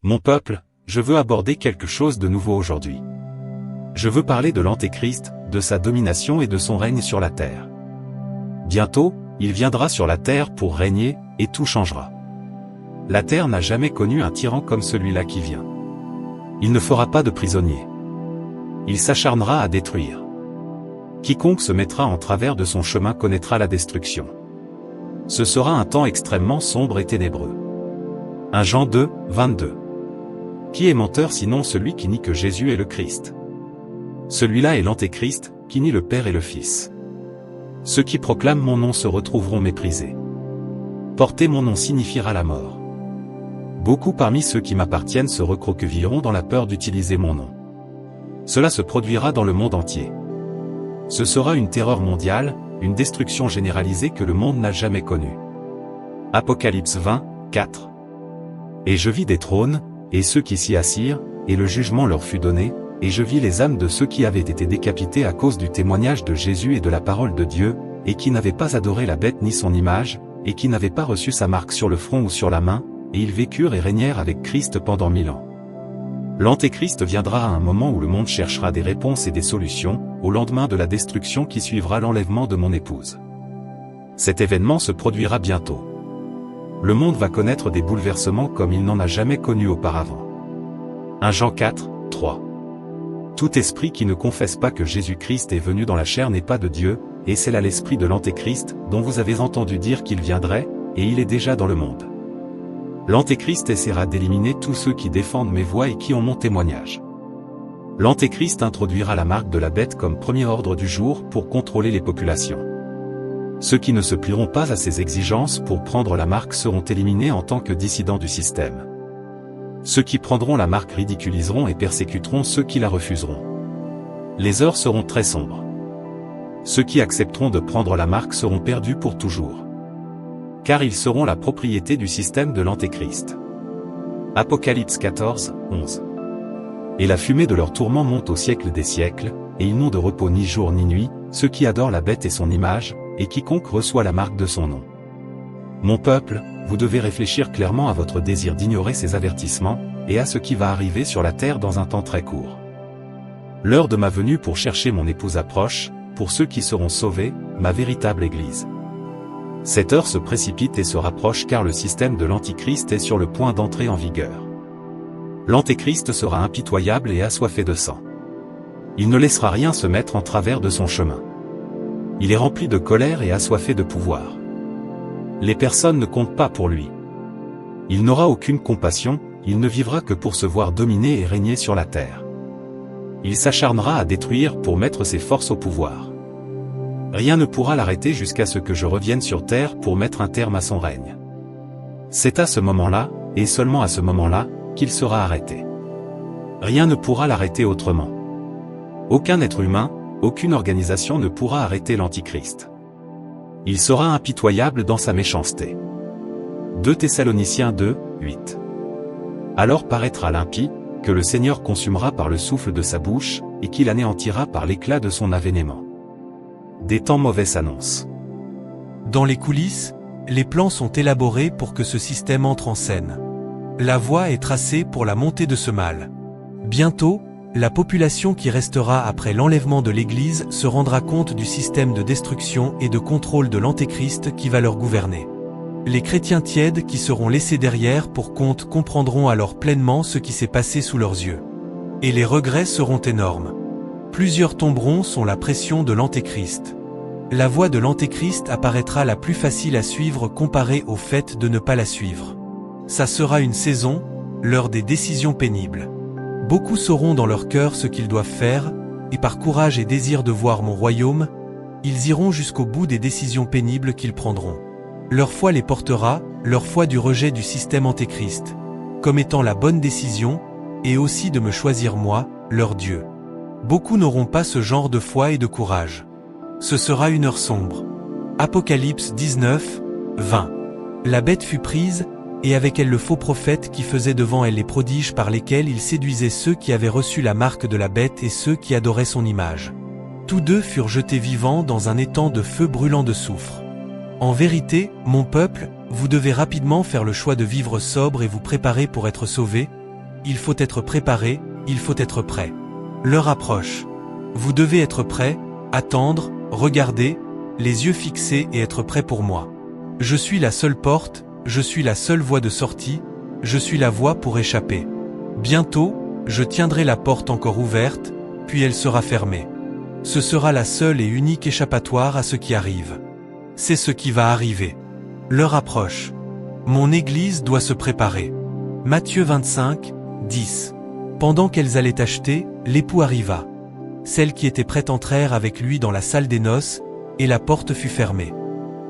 Mon peuple, je veux aborder quelque chose de nouveau aujourd'hui. Je veux parler de l'Antéchrist, de sa domination et de son règne sur la terre. Bientôt, il viendra sur la terre pour régner, et tout changera. La terre n'a jamais connu un tyran comme celui-là qui vient. Il ne fera pas de prisonniers. Il s'acharnera à détruire. Quiconque se mettra en travers de son chemin connaîtra la destruction. Ce sera un temps extrêmement sombre et ténébreux. 1 Jean 2, 22. Qui est menteur sinon celui qui nie que Jésus est le Christ? Celui-là est l'Antéchrist, qui nie le Père et le Fils. Ceux qui proclament mon nom se retrouveront méprisés. Porter mon nom signifiera la mort. Beaucoup parmi ceux qui m'appartiennent se recroquevilleront dans la peur d'utiliser mon nom. Cela se produira dans le monde entier. Ce sera une terreur mondiale, une destruction généralisée que le monde n'a jamais connue. Apocalypse 20, 4. Et je vis des trônes, et ceux qui s'y assirent, et le jugement leur fut donné, et je vis les âmes de ceux qui avaient été décapités à cause du témoignage de Jésus et de la parole de Dieu, et qui n'avaient pas adoré la bête ni son image, et qui n'avaient pas reçu sa marque sur le front ou sur la main, et ils vécurent et régnèrent avec Christ pendant 1000 ans. L'Antéchrist viendra à un moment où le monde cherchera des réponses et des solutions, au lendemain de la destruction qui suivra l'enlèvement de mon épouse. Cet événement se produira bientôt. Le monde va connaître des bouleversements comme il n'en a jamais connu auparavant. 1 Jean 4, 3. Tout esprit qui ne confesse pas que Jésus-Christ est venu dans la chair n'est pas de Dieu, et c'est là l'esprit de l'Antéchrist, dont vous avez entendu dire qu'il viendrait, et il est déjà dans le monde. L'Antéchrist essaiera d'éliminer tous ceux qui défendent mes voix et qui ont mon témoignage. L'Antéchrist introduira la marque de la bête comme premier ordre du jour pour contrôler les populations. Ceux qui ne se plieront pas à ces exigences pour prendre la marque seront éliminés en tant que dissidents du système. Ceux qui prendront la marque ridiculiseront et persécuteront ceux qui la refuseront. Les heures seront très sombres. Ceux qui accepteront de prendre la marque seront perdus pour toujours. Car ils seront la propriété du système de l'Antéchrist. Apocalypse 14, 11. Et la fumée de leur tourment monte au siècle des siècles, et ils n'ont de repos ni jour ni nuit, ceux qui adorent la bête et son image, et quiconque reçoit la marque de son nom. Mon peuple, vous devez réfléchir clairement à votre désir d'ignorer ces avertissements, et à ce qui va arriver sur la terre dans un temps très court. L'heure de ma venue pour chercher mon épouse approche, pour ceux qui seront sauvés, ma véritable Église. Cette heure se précipite et se rapproche car le système de l'Antichrist est sur le point d'entrer en vigueur. L'Antéchrist sera impitoyable et assoiffé de sang. Il ne laissera rien se mettre en travers de son chemin. Il est rempli de colère et assoiffé de pouvoir. Les personnes ne comptent pas pour lui. Il n'aura aucune compassion, il ne vivra que pour se voir dominer et régner sur la terre. Il s'acharnera à détruire pour mettre ses forces au pouvoir. Rien ne pourra l'arrêter jusqu'à ce que je revienne sur terre pour mettre un terme à son règne. C'est à ce moment-là, et seulement à ce moment-là, qu'il sera arrêté. Rien ne pourra l'arrêter autrement. Aucun être humain, aucune organisation ne pourra arrêter l'Antichrist. Il sera impitoyable dans sa méchanceté. 2 Thessaloniciens 2, 8. Alors paraîtra l'impie, que le Seigneur consumera par le souffle de sa bouche, et qu'il anéantira par l'éclat de son avènement. Des temps mauvais s'annoncent. Dans les coulisses, les plans sont élaborés pour que ce système entre en scène. La voie est tracée pour la montée de ce mal. Bientôt, la population qui restera après l'enlèvement de l'Église se rendra compte du système de destruction et de contrôle de l'Antéchrist qui va leur gouverner. Les chrétiens tièdes qui seront laissés derrière pour compte comprendront alors pleinement ce qui s'est passé sous leurs yeux. Et les regrets seront énormes. Plusieurs tomberont sous la pression de l'Antéchrist. La voie de l'Antéchrist apparaîtra la plus facile à suivre comparée au fait de ne pas la suivre. Ça sera une saison, l'heure des décisions pénibles. Beaucoup sauront dans leur cœur ce qu'ils doivent faire, et par courage et désir de voir mon royaume, ils iront jusqu'au bout des décisions pénibles qu'ils prendront. Leur foi les portera, leur foi du rejet du système Antéchrist, comme étant la bonne décision, et aussi de me choisir moi, leur Dieu. Beaucoup n'auront pas ce genre de foi et de courage. Ce sera une heure sombre. Apocalypse 19, 20. La bête fut prise, et avec elle le faux prophète qui faisait devant elle les prodiges par lesquels il séduisait ceux qui avaient reçu la marque de la bête et ceux qui adoraient son image. Tous deux furent jetés vivants dans un étang de feu brûlant de soufre. En vérité, mon peuple, vous devez rapidement faire le choix de vivre sobre et vous préparer pour être sauvés, il faut être préparé, il faut être prêt. L'heure approche. Vous devez être prêt, attendre, regarder, les yeux fixés et être prêt pour moi. Je suis la seule porte, je suis la seule voie de sortie, je suis la voie pour échapper. Bientôt, je tiendrai la porte encore ouverte, puis elle sera fermée. Ce sera la seule et unique échappatoire à ce qui arrive. C'est ce qui va arriver. L'heure approche. Mon Église doit se préparer. Matthieu 25, 10. Pendant qu'elles allaient acheter, l'époux arriva. Celles qui étaient prêtes entrèrent avec lui dans la salle des noces, et la porte fut fermée.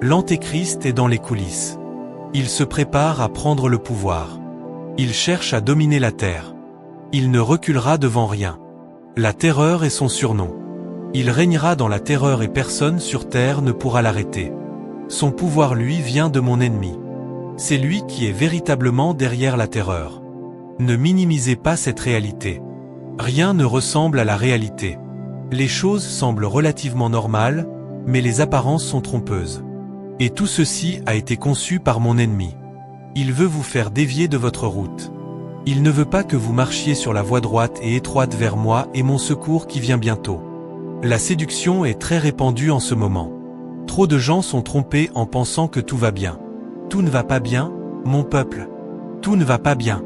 L'Antéchrist est dans les coulisses. Il se prépare à prendre le pouvoir. Il cherche à dominer la terre. Il ne reculera devant rien. La terreur est son surnom. Il régnera dans la terreur et personne sur terre ne pourra l'arrêter. Son pouvoir lui vient de mon ennemi. C'est lui qui est véritablement derrière la terreur. Ne minimisez pas cette réalité. Rien ne ressemble à la réalité. Les choses semblent relativement normales, mais les apparences sont trompeuses. Et tout ceci a été conçu par mon ennemi. Il veut vous faire dévier de votre route. Il ne veut pas que vous marchiez sur la voie droite et étroite vers moi et mon secours qui vient bientôt. La séduction est très répandue en ce moment. Trop de gens sont trompés en pensant que tout va bien. Tout ne va pas bien, mon peuple. Tout ne va pas bien.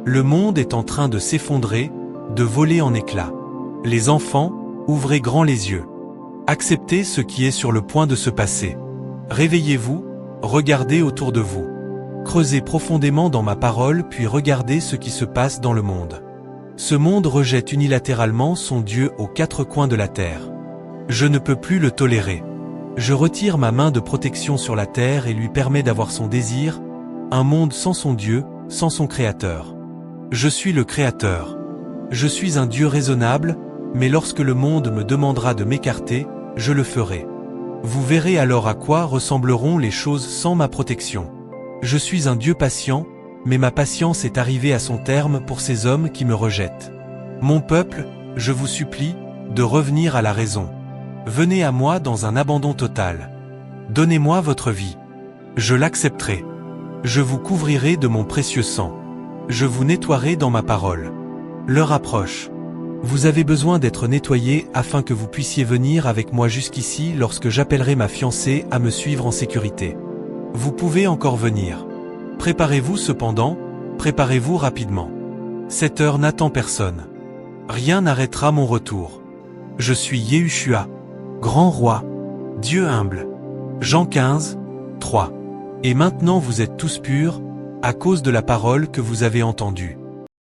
Le monde est en train de s'effondrer, de voler en éclats. Les enfants, ouvrez grand les yeux. Acceptez ce qui est sur le point de se passer. Réveillez-vous, regardez autour de vous. Creusez profondément dans ma parole puis regardez ce qui se passe dans le monde. Ce monde rejette unilatéralement son Dieu aux quatre coins de la terre. Je ne peux plus le tolérer. Je retire ma main de protection sur la terre et lui permets d'avoir son désir, un monde sans son Dieu, sans son Créateur. Je suis le Créateur. Je suis un Dieu raisonnable, mais lorsque le monde me demandera de m'écarter, je le ferai. Vous verrez alors à quoi ressembleront les choses sans ma protection. Je suis un Dieu patient, mais ma patience est arrivée à son terme pour ces hommes qui me rejettent. Mon peuple, je vous supplie, de revenir à la raison. Venez à moi dans un abandon total. Donnez-moi votre vie. Je l'accepterai. Je vous couvrirai de mon précieux sang. Je vous nettoierai dans ma parole. L'heure approche. Vous avez besoin d'être nettoyé afin que vous puissiez venir avec moi jusqu'ici lorsque j'appellerai ma fiancée à me suivre en sécurité. Vous pouvez encore venir. Préparez-vous cependant, préparez-vous rapidement. Cette heure n'attend personne. Rien n'arrêtera mon retour. Je suis Yahushua, grand roi, Dieu humble. Jean 15, 3. Et maintenant vous êtes tous purs, à cause de la parole que vous avez entendue.